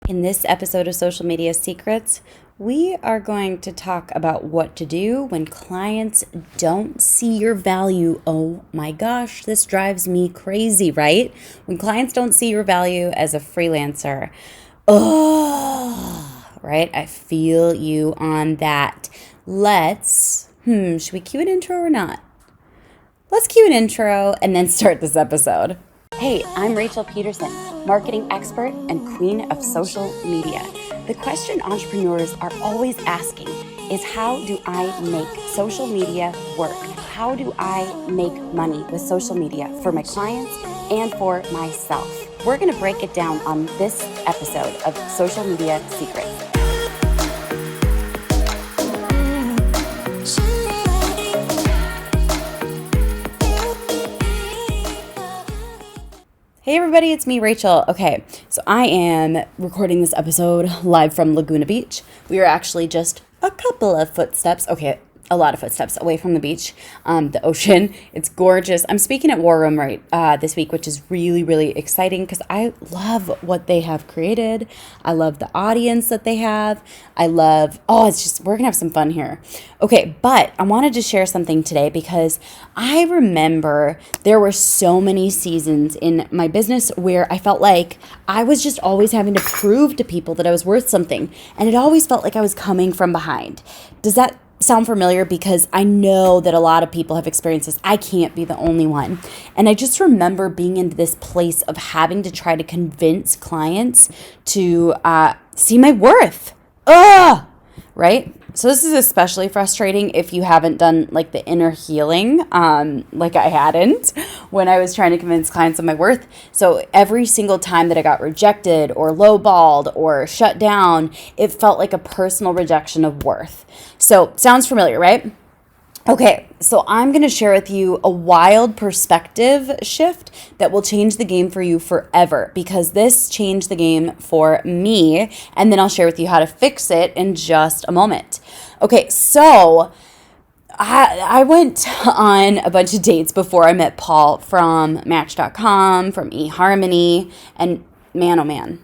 In this episode of Social Media Secrets, we are going to talk about what to do when clients don't see your value. Oh my gosh, this drives me crazy, right? When clients don't see your value as a freelancer. Oh, right? I feel you on that. Should we cue an intro or not? Let's cue an intro and then start this episode. Hey, I'm Rachel Peterson, marketing expert and queen of social media. The question entrepreneurs are always asking is, how do I make social media work? How do I make money with social media for my clients and for myself? We're going to break it down on this episode of Social Media Secrets. Hey everybody, it's me, Rachel. Okay, so I am recording this episode live from Laguna Beach. We are actually just a couple of footsteps, a lot of footsteps away from the beach, the ocean. It's gorgeous. I'm speaking at War Room this week, which is really, really exciting because I love what they have created. I love the audience that they have. we're going to have some fun here. Okay, but I wanted to share something today because I remember there were so many seasons in my business where I felt like I was just always having to prove to people that I was worth something. And it always felt like I was coming from behind. Does that sound familiar? Because I know that a lot of people have experienced this. I can't be the only one. And I just remember being in this place of having to try to convince clients to see my worth. Right? So this is especially frustrating if you haven't done like the inner healing, like I hadn't when I was trying to convince clients of my worth. So every single time that I got rejected or lowballed or shut down, it felt like a personal rejection of worth. So sounds familiar, right? Okay, so I'm going to share with you a wild perspective shift that will change the game for you forever, because this changed the game for me, and then I'll share with you how to fix it in just a moment. Okay, so I went on a bunch of dates before I met Paul from Match.com, from eHarmony, and man, oh man,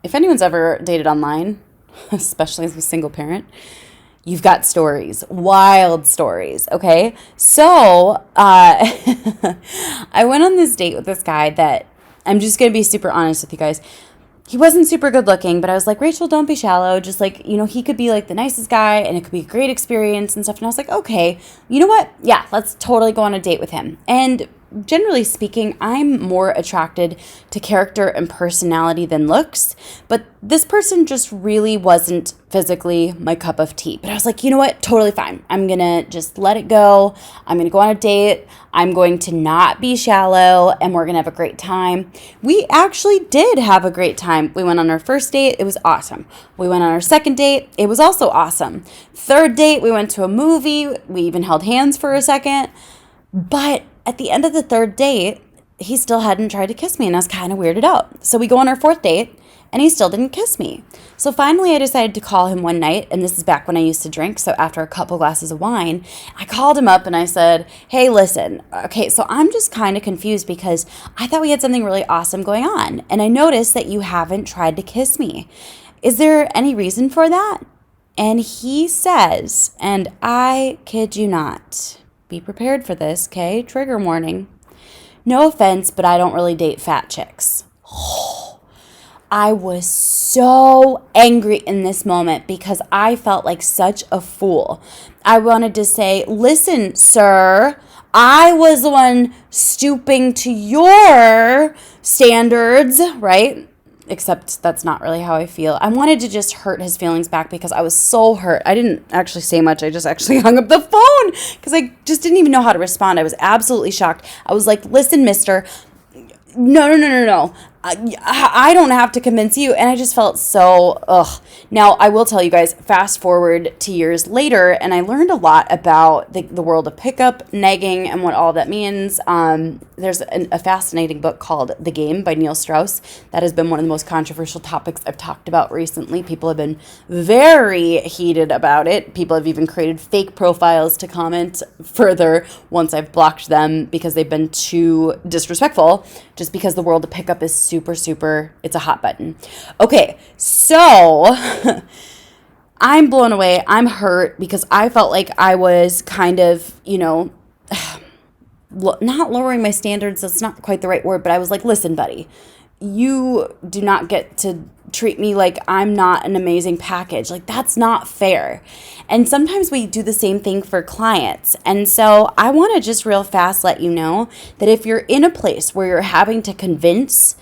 if anyone's ever dated online, especially as a single parent, you've got stories, wild stories, okay? So I went on this date with this guy that, I'm just going to be super honest with you guys. He wasn't super good looking, but I was like, Rachel, don't be shallow. Just like, he could be like the nicest guy and it could be a great experience and stuff. And I was like, okay, you know what? Yeah, let's totally go on a date with him. And generally speaking, I'm more attracted to character and personality than looks, but this person just really wasn't physically my cup of tea. But I was like, you know what? Totally fine. I'm going to just let it go. I'm going to go on a date. I'm going to not be shallow, and we're going to have a great time. We actually did have a great time. We went on our first date. It was awesome. We went on our second date. It was also awesome. Third date, we went to a movie. We even held hands for a second. But at the end of the third date, he still hadn't tried to kiss me, and I was kind of weirded out. So we go on our fourth date, and he still didn't kiss me. So finally, I decided to call him one night, and this is back when I used to drink, so after a couple glasses of wine, I called him up and I said, hey, listen, okay, so I'm just kind of confused because I thought we had something really awesome going on, and I noticed that you haven't tried to kiss me. Is there any reason for that? And he says, and I kid you not, be prepared for this, okay? Trigger warning. No offense, but I don't really date fat chicks. I was so angry in this moment because I felt like such a fool. I wanted to say, listen, sir, I was the one stooping to your standards, right? Except that's not really how I feel. I wanted to just hurt his feelings back because I was so hurt. I didn't actually say much. I just actually hung up the phone because I just didn't even know how to respond. I was absolutely shocked. I was like, listen, mister, no. I don't have to convince you. And I just felt so, Now, I will tell you guys, fast forward to years later, and I learned a lot about the world of pickup, negging, and what all that means. There's a fascinating book called The Game by Neil Strauss. That has been one of the most controversial topics I've talked about recently. People have been very heated about it. People have even created fake profiles to comment further once I've blocked them because they've been too disrespectful, just because the world of pickup is super, super, it's a hot button. Okay, so I'm blown away. I'm hurt because I felt like I was kind of, not lowering my standards. That's not quite the right word, but I was like, listen, buddy, you do not get to treat me like I'm not an amazing package. Like, that's not fair. And sometimes we do the same thing for clients. And so I want to just real fast let you know that if you're in a place where you're having to convince,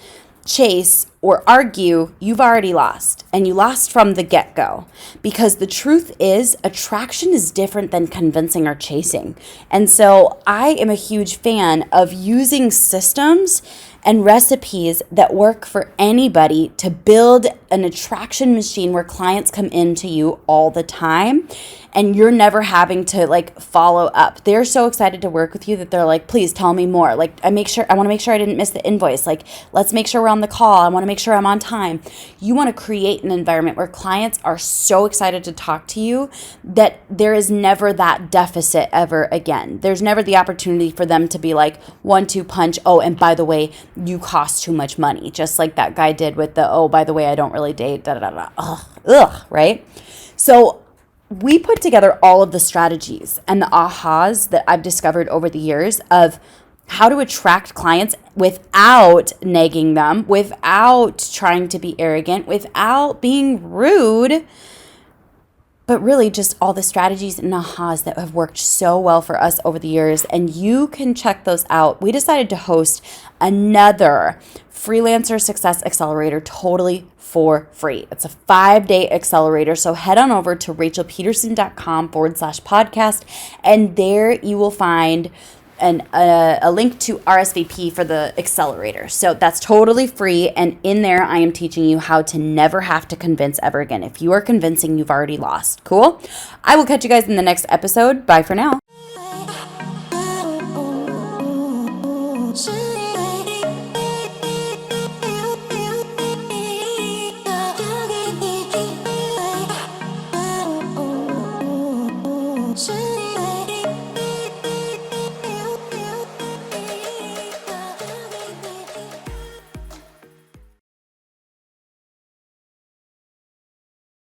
chase, or argue, you've already lost. And you lost from the get-go. Because the truth is, attraction is different than convincing or chasing. And so I am a huge fan of using systems and recipes that work for anybody to build an attraction machine where clients come into you all the time and you're never having to like follow up. They're so excited to work with you that they're like, please tell me more. Like, I want to make sure I didn't miss the invoice. Like, let's make sure we're on the call. I want to make sure I'm on time. You want to create an environment where clients are so excited to talk to you that there is never that deficit ever again. There's never the opportunity for them to be like 1-2 punch. Oh, and by the way, you cost too much money. Just like that guy did with the, oh, by the way, I don't really date, da da da da. Ugh, right? So we put together all of the strategies and the ahas that I've discovered over the years of how to attract clients without nagging them, without trying to be arrogant, without being rude, but really just all the strategies and ahas that have worked so well for us over the years. And you can check those out. We decided to host another Freelancer Success Accelerator totally for free. It's a 5-day accelerator. So head on over to rachelpeterson.com/podcast. And there you will find a link to RSVP for the accelerator. So that's totally free. And in there, I am teaching you how to never have to convince ever again. If you are convincing, you've already lost. Cool? I will catch you guys in the next episode. Bye for now.